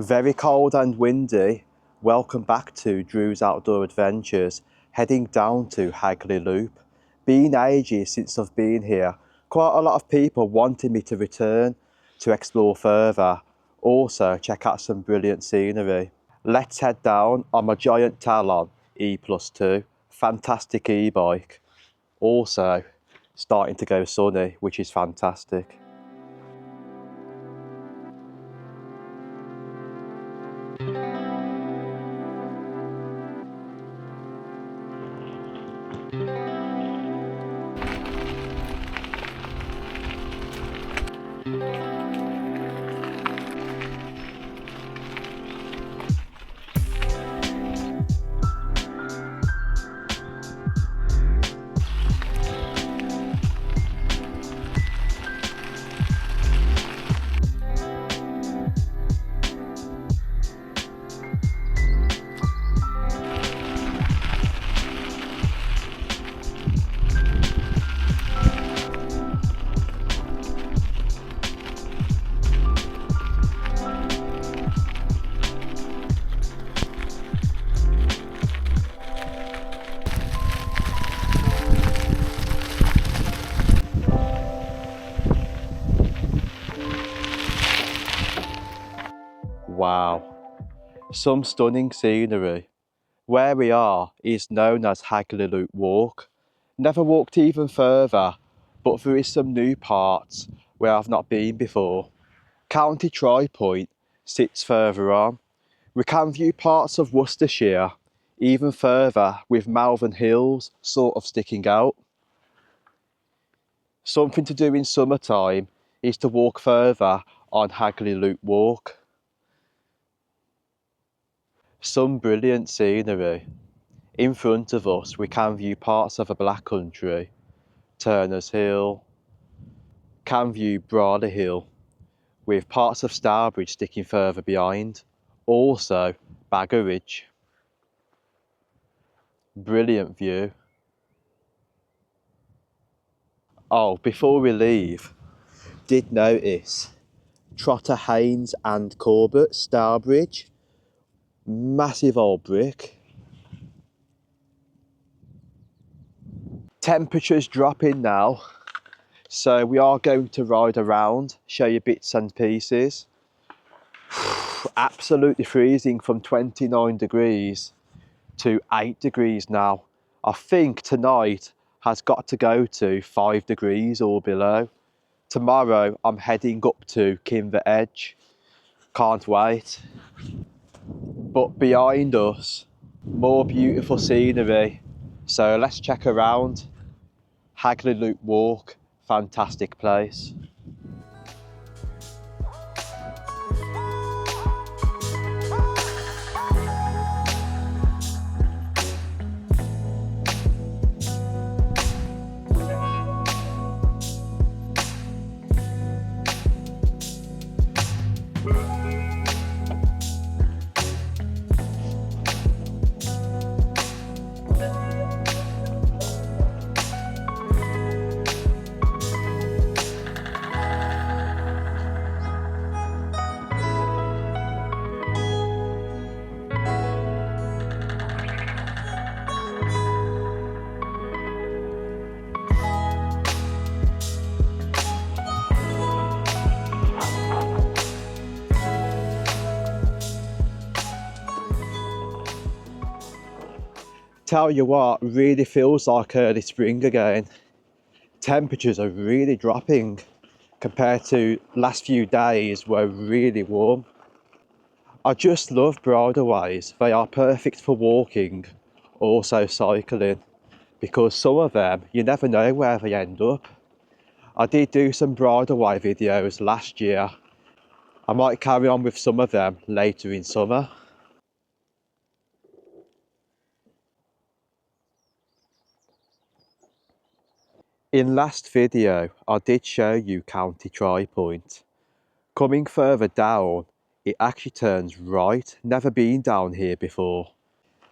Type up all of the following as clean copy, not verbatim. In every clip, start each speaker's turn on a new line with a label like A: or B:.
A: Very cold and windy. Welcome back to Drew's Outdoor Adventures, heading down to Hagley Loop. Been ages since I've been here. Quite a lot of people wanted me to return to explore further. Also check out some brilliant scenery. Let's head down on my giant Talon E+2. Fantastic e-bike. Also starting to go sunny, which is fantastic. Wow, some stunning scenery. Where we are is known as Hagley Loop Walk. Never walked even further, but there is some new parts where I've not been before. County Tri Point sits further on. We can view parts of Worcestershire, even further with Malvern Hills sort of sticking out. Something to do in summertime is to walk further on Hagley Loop Walk. Some brilliant scenery. In front of us we can view parts of the Black Country, Turner's Hill, can view Brawley Hill, with parts of Stourbridge sticking further behind, also Baggeridge. Brilliant view. Oh, before we leave, did notice Trotter, Haynes and Corbett, Stourbridge, massive old brick. Temperatures dropping now, so we are going to ride around, show you bits and pieces. Absolutely freezing from 29 degrees to 8 degrees now. I think tonight has got to go to 5 degrees or below. Tomorrow I'm heading up to Kinver Edge. Can't wait. But behind us, more beautiful scenery. So let's check around. Hagley Loop Walk, fantastic place. Tell you what, really feels like early spring again. Temperatures are really dropping compared to last few days were really warm. I just love bridleways. They are perfect for walking, also cycling, because some of them, you never know where they end up. I did do some bridleway videos last year. I might carry on with some of them later in summer. In last video, I did show you County Tri Point. Coming further down, it actually turns right. Never been down here before.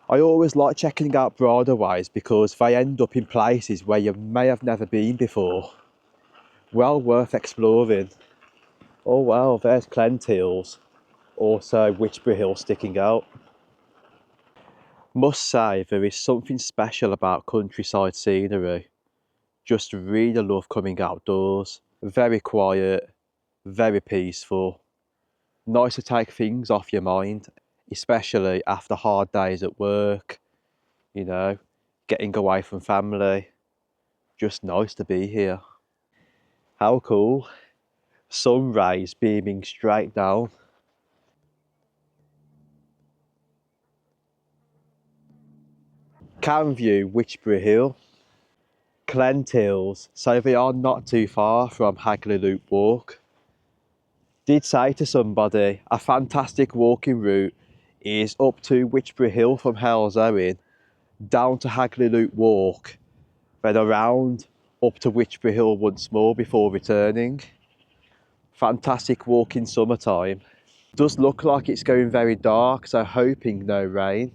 A: I always like checking out bridleways because they end up in places where you may have never been before. Well worth exploring. Oh wow, there's Clent Hills. Also Witchbury Hill sticking out. Must say there is something special about countryside scenery. Just really love coming outdoors. Very quiet, very peaceful. Nice to take things off your mind, especially after hard days at work, you know, getting away from family. Just nice to be here. How cool. Sun rays beaming straight down. Can view Witchbury Hill. Clent Hills, so they are not too far from Hagley Loop Walk. Did say to somebody, a fantastic walking route is up to Witchbury Hill from Hales Owen, down to Hagley Loop Walk, then around up to Witchbury Hill once more before returning. Fantastic walk in summertime. Does look like it's going very dark, so hoping no rain.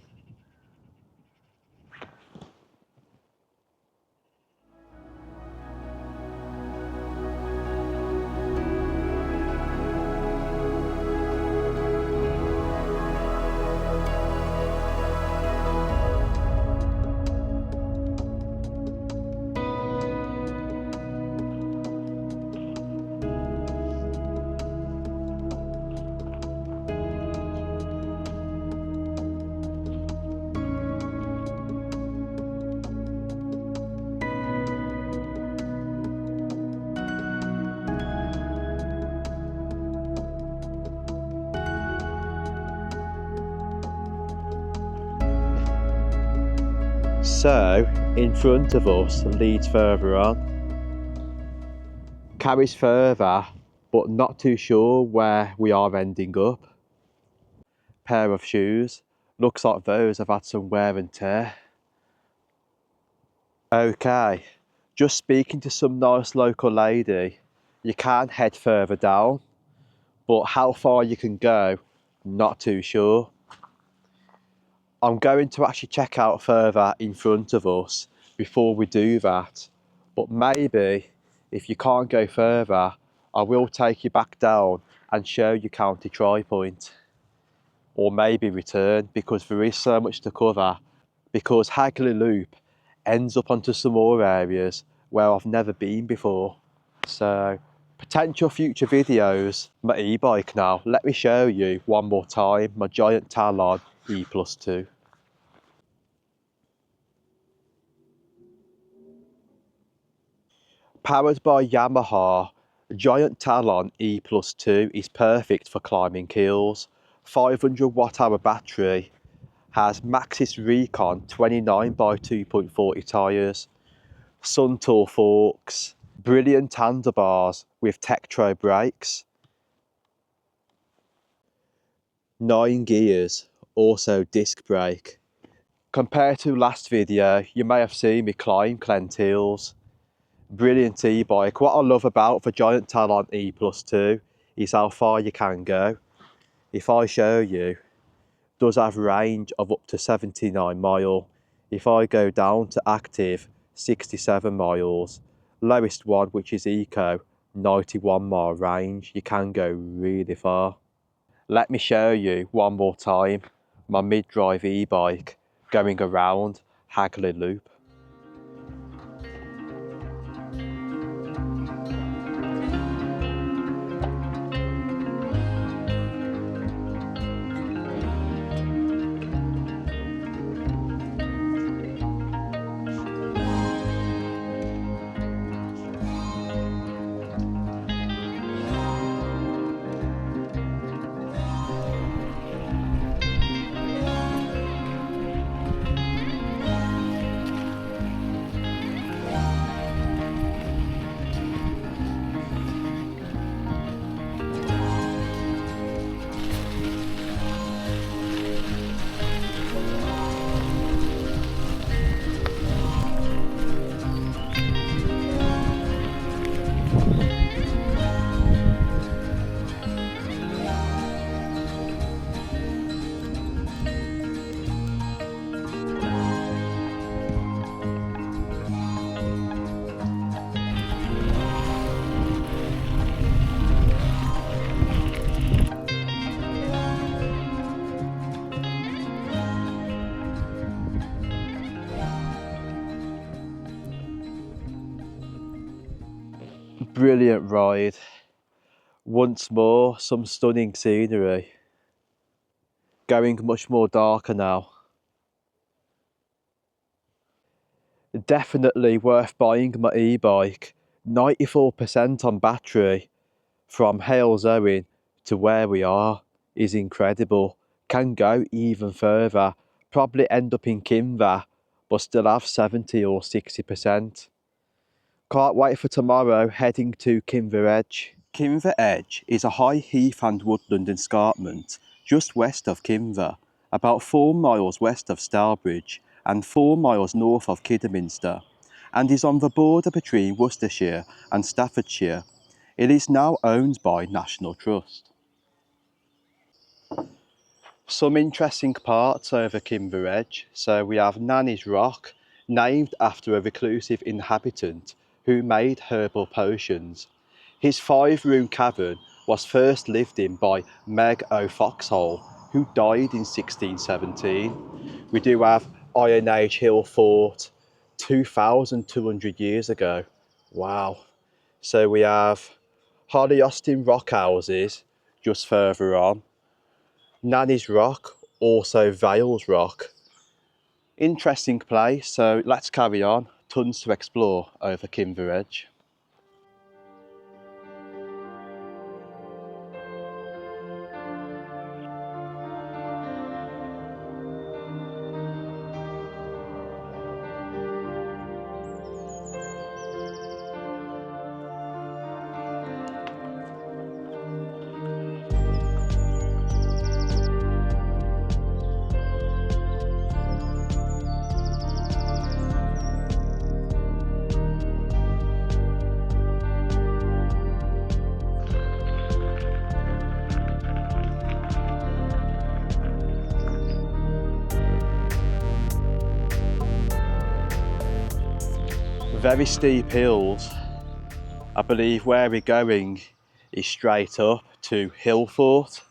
A: So, in front of us leads further on. Carries further, but not too sure where we are ending up. Pair of shoes. Looks like those have had some wear and tear. Okay, just speaking to some nice local lady. You can head further down, but how far you can go, not too sure. I'm going to actually check out further in front of us before we do that. But maybe if you can't go further, I will take you back down and show you County Try Point. Or maybe return, because there is so much to cover. Because Hagley Loop ends up onto some more areas where I've never been before. So, potential future videos. My e-bike now. Let me show you one more time my giant Talon E+2. Powered by Yamaha, Giant Talon E+2 is perfect for climbing hills. 500 watt-hour battery, has Maxxis Recon 29 by 2.40 tyres, Suntour forks, brilliant handlebars with Tektro brakes, 9 gears, also disc brake. Compared to last video, you may have seen me climb Clent Hills. Brilliant e-bike. What I love about the Giant Talon E+2 is how far you can go. If I show you, it does have range of up to 79 mile. If I go down to active, 67 miles. Lowest one, which is eco, 91 mile range. You can go really far. Let me show you one more time my mid-drive e-bike going around Hagley Loop. Brilliant ride. Once more, some stunning scenery. Going much more darker now. Definitely worth buying my e-bike. 94% on battery from Hales Owen to where we are is incredible. Can go even further. Probably end up in Kinver, but still have 70 or 60%. Can't wait for tomorrow, heading to Kinver Edge. Kinver Edge is a high heath and woodland escarpment just west of Kinver, about 4 miles west of Stourbridge and 4 miles north of Kidderminster, and is on the border between Worcestershire and Staffordshire. It is now owned by National Trust. Some interesting parts over Kinver Edge. So we have Nannys Rock, named after a reclusive inhabitant who made herbal potions. His 5-room cavern was first lived in by Meg O'Foxhole, who died in 1617. We do have Iron Age Hill Fort, 2,200 years ago. Wow. So we have Holly Austin rock houses just further on. Nannys Rock, also Vales Rock. Interesting place, so let's carry on. Tons to explore over Kinver Edge. Very steep hills. I believe where we're going is straight up to Hillfort.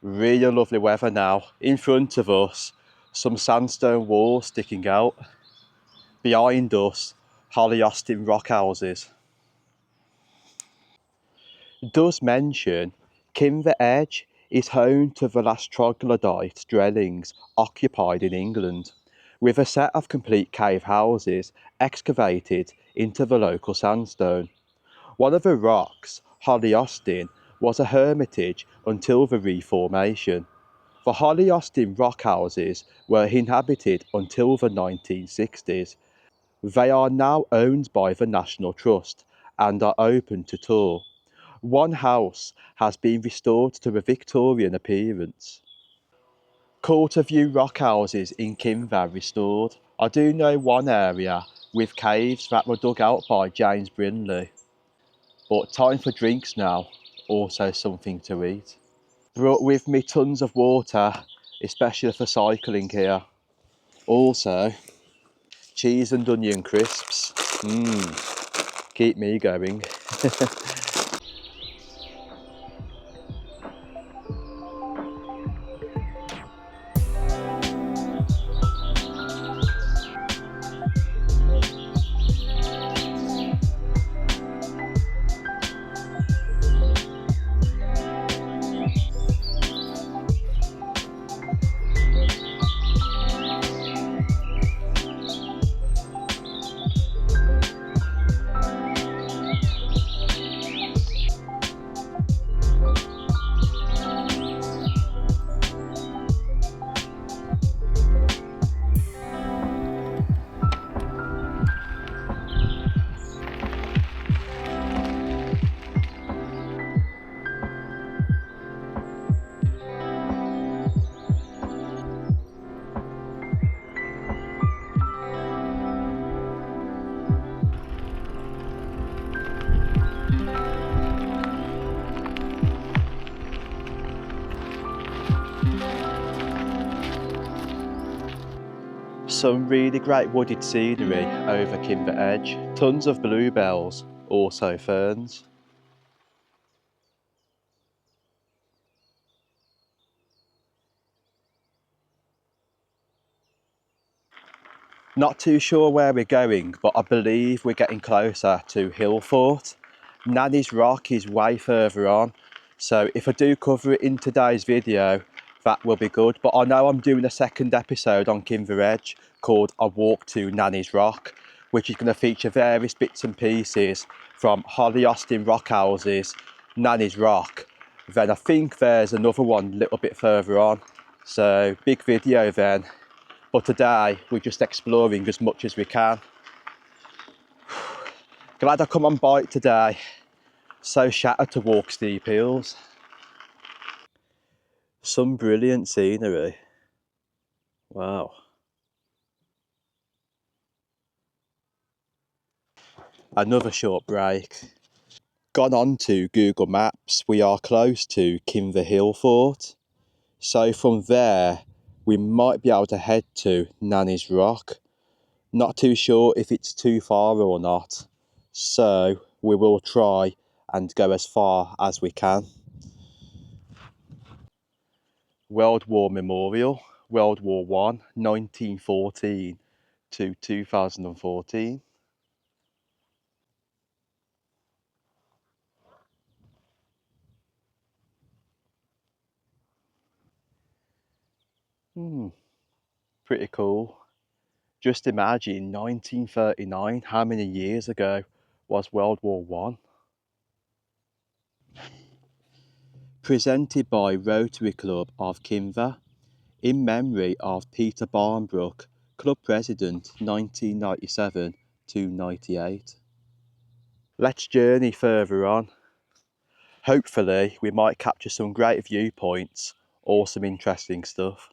A: Really lovely weather now. In front of us, some sandstone walls sticking out. Behind us, Holly Austin rock houses. It does mention Kinver Edge is home to the last troglodyte dwellings occupied in England, with a set of complete cave houses excavated into the local sandstone. One of the rocks, Holly Austin, was a hermitage until the Reformation. The Holly Austin rock houses were inhabited until the 1960s. They are now owned by the National Trust and are open to tour. One house has been restored to a Victorian appearance. Quarter View rock houses in Kinver restored. I do know one area with caves that were dug out by James Brindley. But time for drinks now, also something to eat. Brought with me tons of water, especially for cycling here. Also, cheese and onion crisps. Keep me going. Some really great wooded scenery over Kinver Edge. Tons of bluebells, also ferns. Not too sure where we're going, but I believe we're getting closer to Hillfort. Nanny's Rock is way further on, so if I do cover it in today's video, that will be good. But I know I'm doing a second episode on Kinver Edge called A Walk to Nanny's Rock, which is going to feature various bits and pieces from Holly Austin Rock Houses, Nanny's Rock. Then I think there's another one a little bit further on. So big video then. But today we're just exploring as much as we can. Glad I come on bike today. So shattered to walk steep hills. Some brilliant scenery. Wow. Another short break. Gone on to Google Maps. We are close to Kinver Hill Fort. So from there, we might be able to head to Nanny's Rock. Not too sure if it's too far or not. So we will try and go as far as we can. World War Memorial, World War One, 1914 to 2014. Pretty cool. Just imagine 1939, how many years ago was World War One? Presented by Rotary Club of Kinver, in memory of Peter Barnbrook, Club President 1997 to 98. Let's journey further on. Hopefully we might capture some great viewpoints or some interesting stuff.